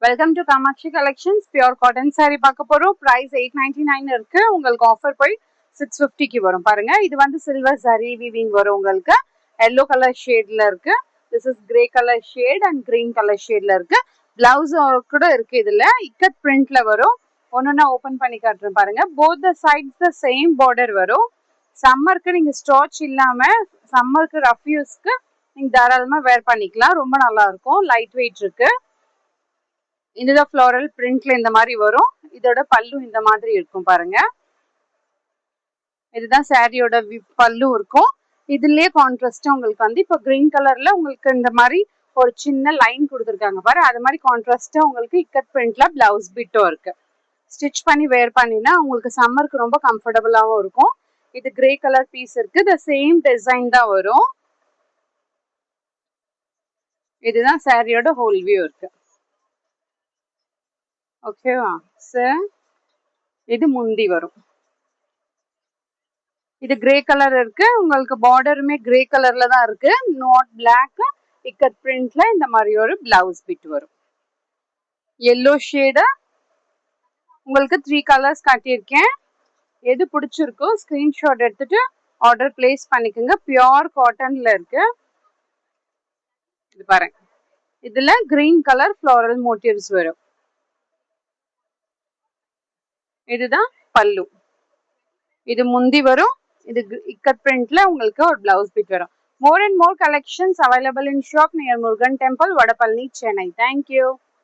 Welcome to Kamakshi collections. Pure cotton saree பார்க்க போறோம். Price 899 இருக்கு. உங்களுக்கு ஆஃபர் போய் 650க்கு வரும். பாருங்க, இது வந்து சில்வர் சரி வீவிங் வரும். உங்களுக்கு எல்லோ கலர் ஷேட்ல இருக்கு. This is grey colour shade and green colour ஷேட்ல இருக்கு. பிளவுஸ் கூட இருக்கு. இதுல இக்கட் பிரிண்ட்ல வரும். ஒன்னொன்னா ஓபன் பண்ணி காட்டுறேன் பாருங்க. Both the sides the same border வரும். சம்மருக்கு நீங்க ஸ்டார்ச் இல்லாம சம்மருக்கு ரஃப் யூஸ்க்கு நீங்க தாராளமா வேர் பண்ணிக்கலாம். ரொம்ப நல்லா இருக்கும். லைட் வெயிட் இருக்கு. இதுதான் ஃப்ளோரல் பிரிண்ட்ல இந்த மாதிரி வரும். இதோட பல்லு இந்த மாதிரி இருக்கும் பாருங்க. இதுதான் சாரியோட பல்லு இருக்கும். இதுலயே கான்ட்ராஸ்ட் உங்களுக்கு வந்து இப்போ கிரீன் கலர்ல உங்களுக்கு இந்த மாதிரி ஒரு சின்ன லைன் கொடுத்துருக்காங்க பாரு. அது மாதிரி கான்ட்ராஸ்டா உங்களுக்கு இக்கட் பிரிண்ட்ல பிளவுஸ் பிட்டும் இருக்கு. ஸ்டிச் பண்ணி வேர் பண்ணினா உங்களுக்கு சம்மருக்கு ரொம்ப கம்ஃபர்டபுளாகவும் இருக்கும். இது கிரே கலர் பீஸ் இருக்கு. த சேம் டிசைன் தான் வரும். இதுதான் சாரியோட ஹோல் வியூ இருக்கு. ஓகேவா சார்? இது முந்தி வரும். இது கிரே கலர் இருக்கு. உங்களுக்கு பார்டருமே கிரே கலர்ல தான் இருக்கு. Not black. இக்கட் பிரிண்ட்ல இந்த மாதிரி ஒரு பிளவுஸ் பிட் வரும். Yellow shade. உங்களுக்கு 3 கலர்ஸ் காட்டியிருக்கேன். எது பிடிச்சிருக்கோ ஸ்கிரீன்ஷாட் எடுத்துட்டு ஆர்டர் பிளேஸ் பண்ணிக்கோங்க. பியூர் காட்டன்ல இருக்கு. இது பாருங்க, இதுல கிரீன் கலர் ஃப்ளோரல் மோட்டிவ்ஸ் வரும். இதுதான் பல்லு. இது முந்தி வரும். இது இக்கட் பிரிண்ட்ல உங்களுக்கு ஒரு பிளவுஸ் பிட் வரும். More and more collections available in shop near Murugan Temple, Vadapalli, Chennai. Thank you.